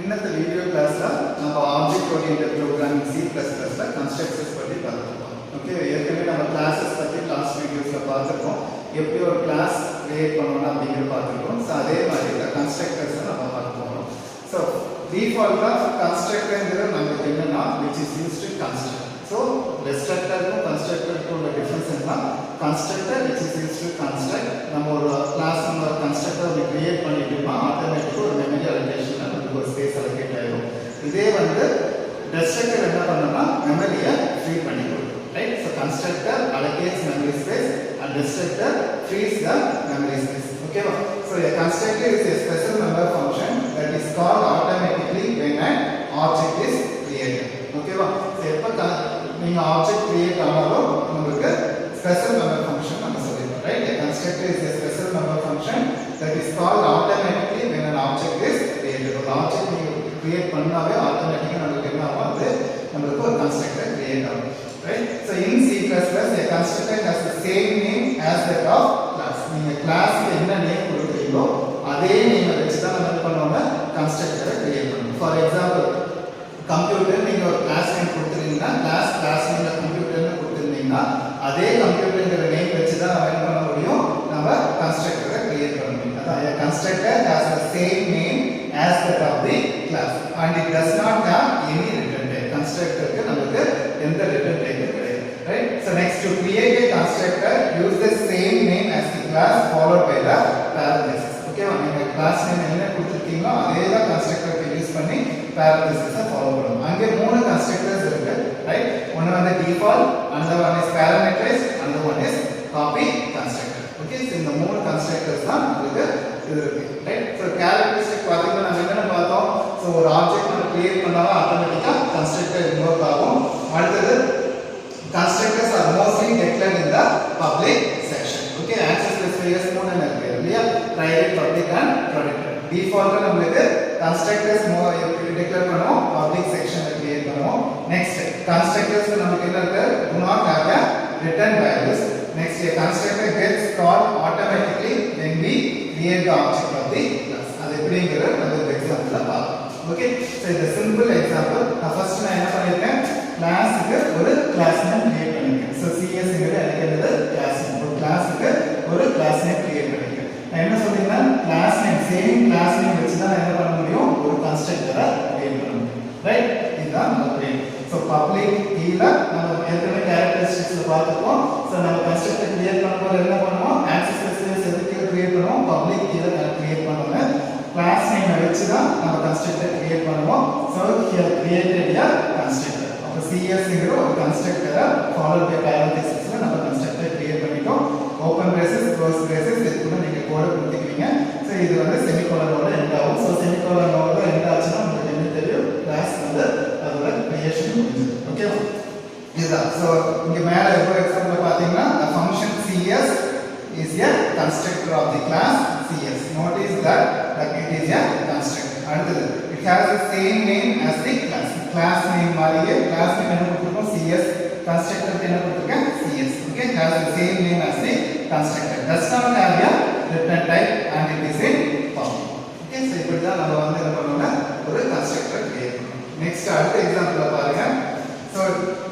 இன்னத்த video கிளாஸ்ல நம்ம object oriented programming C++ constructors பத்தி பார்த்துருக்கோம். ஓகே, ஏற்கனவே நம்ம கிளாஸஸ் பத்தி லாஸ்ட் வீடியோஸ்ல பார்த்துருக்கோம். எப்படி ஒரு கிளாஸ் கிரியேட் பண்ணணும் அப்படிங்கிறது பார்த்துருக்கோம். ஸோ அதே மாதிரி இந்த கன்ஸ்ட்ரக்டர்ஸை நம்ம பார்க்க போகிறோம். ஸோ டிஃபால்ட்டாக கன்ஸ்ட்ரக்டர்ங்கிறது நமக்கு என்னன்னா which is used to construct. So டிஸ்ட்ரக்டருக்கும் கன்ஸ்ட்ரக்டருக்கும் உள்ள டிஃபரன்ஸ் என்ன? Constructor which is used to construct. நம்ம ஒரு கிளாஸ் நம்ம கன்ஸ்ட்ரக்டர் ஒன்று கிரியேட் பண்ணிட்டோம்னா ஆட்டோமேட்டிக்காக ஒரு மெமரி அலோகேஷன் நமக்கு ஒரு ஸ்பேஸ் அலோகேட் ஆகிடும். இதே வந்து டிஸ்ட்ரக்டர் என்ன பண்ணணும்னா மெமரியை ஃப்ரீ பண்ணி கொடுக்கும். Right? So constructor allocates memory space and destructor frees the memory space. Okay? So a constructor is a special member function that is called automatically when an object is created. Okay? So எப்ப நீங்க object create ஆனாலும் உங்களுக்கு special member function நம்ம சொல்லிருக்கோம். Right? A constructor is a special member function that is called automatically when an object is created. ஒரு object நீங்க create பண்ணாவே ஆட்டோமேட்டிக்கா நமக்கு என்ன ஆகுது? நமக்கு ஒரு constructor create ஆகும். Right? So in C++, a constructor has the same name as that of class. நீங்க class என்ன நேம் கொடுக்கிறீங்களோ அதே நேம் வச்சு தான் நம்ம என்ன பண்ணுவோம்னா கன்ஸ்ட்ரக்டரை கிரியேட் பண்ணுவோம். ஃபார் எக்ஸாம்பிள் கம்ப்யூட்டர் நீங்க ஒரு கிளாஸ் நேம் கொடுத்துருந்தீங்கன்னா கிளாஸ் நேம்ல கம்ப்யூட்டர்னு கொடுத்துருந்தீங்கன்னா அதே கம்ப்யூட்டர்ங்கிற நேம் வச்சு தான் நம்ம என்ன பண்ண முடியும்? நம்ம கன்ஸ்ட்ரக்டரை கிரியேட் பண்ண முடியும். அதான் a constructor has the same name as that of the class and it does not have any return type. கன்ஸ்ட்ரக்டருக்கு நமக்கு எந்த return type கிடையாது. Right? So next, to create a constructor, use the same name as the class followed by the parenthesis. Okay, நீங்க class name என்ன கொடுத்திருக்கீங்களோ அதே தான் constructor use பண்ணி parenthesis follow பண்ணணும். அங்கே மூணு constructors இருக்கு. Right? ஒன்னு வந்து default, another one is parameterized, another one is copy constructor. Okay, so இந்த மூணு constructors தான் உங்களுக்கு இது இருக்கு. Right? So characteristic பாத்தீங்கன்னா நம்ம என்ன பார்த்தோம்? So ஒரு ஆப்ஜெக்ட் நம்ம கிரியேட் பண்ணாலும் ஆட்டோமேட்டிக்கா constructor இன்வோக் ஆகும். அடுத்தது constructors are mostly declared in the public section. Okay, access specifiers மூணு இருக்கு இல்லையா? private, public and protected. default நமக்கு constructors declare பண்ணுவோம், public section create பண்ணுவோம். next, constructors நமக்கு என்ன இருக்கு? do not have a return values. next, a constructor gets called automatically when we create the object of the class. அது எப்படிங்கறது நம்ம இந்த எக்ஸாம்பிள்ல பார்ப்போம். Okay, so இந்த simple example first நான் என்ன பண்ணிருக்கேன்? கிளாஸ்க்கு ஒரு கிளாஸ் நேம் கிரியேட் பண்ணிருக்கேன். So CS ங்கிறது என்னது? Class name. ஒரு கிளாஸ்க்கு ஒரு கிளாஸ் நேம் கிரியேட் பண்ணிருக்கேன். நான் என்ன சொல்றேன்னா class name same class name வச்சு தான் என்ன பண்ண முடியும்? ஒரு கன்ஸ்ட்ரக்டரை கிரியேட் பண்ண முடியும். ரைட்? இதுதான் நம்ம கிரியேட். So public கீழ நம்ம ஏற்கனவே கேரக்டரிஸ்டிக்ஸ்ல பார்த்துப்போம். So நம்ம கன்ஸ்ட்ரக்டர் கிரியேட் பண்ணும்போது என்ன பண்ணுவோம்? ஆக்சஸ் ஸ்பெசிஃபையர்ஸ் எதுக்கு கிரியேட் பண்ணுவோம்? பப்ளிக் கீழ கிரியேட் பண்ணுவோம். கிளாஸ் நேம் வச்சு தான் நம்ம கன்ஸ்ட்ரக்டர் கிரியேட் பண்ணுவோம். So here created a constructor. அப்ப CS ங்கிற ஒரு கன்ஸ்ட்ரக்டரை followed by parenthesisல நம்ம கன்ஸ்ட்ரக்டர் கிரியேட் பண்ணிட்டோம். ஓபன் பிரேசஸ், க்ளோஸ் பிரேசஸ் இதுக்குள்ள நீங்க கோட் கொடுத்துக்கிறீங்க. So இது வந்து செமிகோலனோட எண்ட் ஆகும். So செமிகோலனோட எண்ட் ஆச்சுன்னா உங்களுக்கு என்ன தெரியும்? கிளாஸ் வந்து அதோட கிரியேஷன் முடிஞ்சது. ஓகே, இதுதான். So இங்க மேல ஒரு எக்ஸாம்பிள் பாத்தீங்கன்னா the function CS is a constructor of the class CS. Notice that it is a constructor. அடுத்தது it has the same name as the class. Class name மாதிரியே class name என்ன கொடுத்திருக்கோம்? CS. constructor என்ன கொடுத்திருக்கேன்? CS. Okay, it has the same name as the constructor. Does not have a return type and it is in public. Okay, so இப்படி தான் நம்ம வந்து என்ன பண்ணோம்னா ஒரு constructor கிரியேட் பண்ணோம். நெக்ஸ்ட் அடுத்த எக்ஸாம்பிள் பாருங்க. So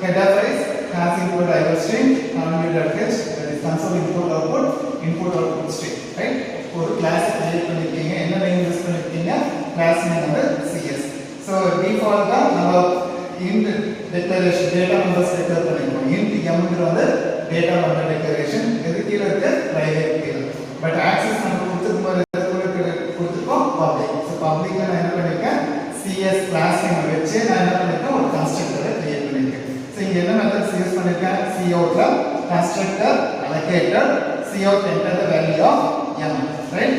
header file has input IO string, non-header that is console input output string. Right? ஒரு கிளாஸ் கிரியேட் பண்ணிருக்கீங்க. என்ன நேம் யூஸ் பண்ணிருக்கீங்க? கிளாஸ் நேம் வந்து CS. So default தான் நம்ம int declaration data members declare பண்ணிருக்கோம். int m ங்கற வந்து data member declaration இது கீழ இருக்கு private கீழ. பட் access நம்ம கொடுத்திருக்கும்போது கொடுத்திருக்கோம் public. So public நான் என்ன பண்ணிருக்கேன்? CS class name வச்சு நான் என்ன பண்ணிருக்கேன்? ஒரு constructor கிரியேட் பண்ணிருக்கேன். So இங்க என்ன மெத்தட்ஸ் யூஸ் பண்ணிருக்கேன்? cout ல constructor allocator cout enter the value of m. Right?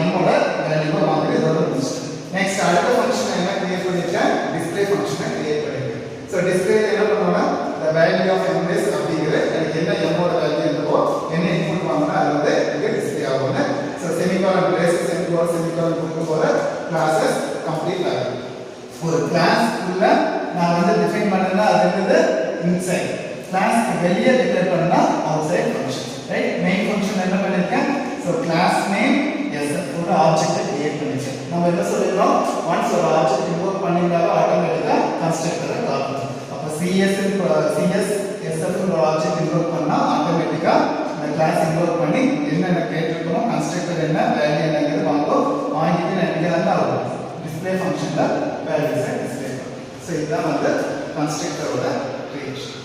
m ஓட வேல்யூ மாதிரி இதோட முடிச்சிட்டேன். நெக்ஸ்ட் அடுத்த ஃபங்க்ஷன் என்ன கிரியேட் பண்ணிருக்கேன்? டிஸ்ப்ளே ஃபங்க்ஷனை கிரியேட் பண்ணிருக்கேன். சோ டிஸ்ப்ளே என்ன பண்ணுவோம்னா the value of m is அப்படிங்கற எனக்கு என்ன m ஓட வேல்யூ இருக்கோ என்ன இன்புட் வாங்குனா அது வந்து இங்க டிஸ்ப்ளே ஆகும். சோ செமிகோலன் பிரேசஸ் செமிகோலன் கொடுக்க போற கிளாसेस கம்ப்ளீட் ஆகும். ஒரு கிளாஸ் உள்ள நான் வந்து டிஃபைன் பண்ணனா அது என்னது? இன்சைட். கிளாஸ் வெளிய டிக்ளேர் பண்ணா outside function. Right? Main function என்ன பண்ணிருக்கேன்? So class name yes ஒரு ஆப்ஜெக்ட் கிரியேட் பண்ணிச்சேன். நம்ம என்ன சொல்றோம்? ஒன்ஸ் ஒரு ஆப்ஜெக்ட் இன்வோக் பண்ணிருந்தாலும் ஆட்டோமேட்டிக்கா கன்ஸ்ட்ரக்டரை கால் பண்ணும். அப்ப CS SF ஒரு ஆப்ஜெக்ட் இன்வோக் பண்ணா ஆட்டோமேட்டிக்கா இந்த கிளாஸ் இன்வோக் பண்ணி என்னென்ன கேட்டிருக்கோமோ கன்ஸ்ட்ரக்டர் என்ன வேல்யூ என்னங்கிறது வாங்கிட்டு நான் இங்க வந்து ஆகும் டிஸ்ப்ளே ஃபங்க்ஷன்ல வேல்யூஸை டிஸ்ப்ளே பண்ணும். ஸோ இதுதான் வந்து கன்ஸ்ட்ரக்டரோட கிரியேஷன்.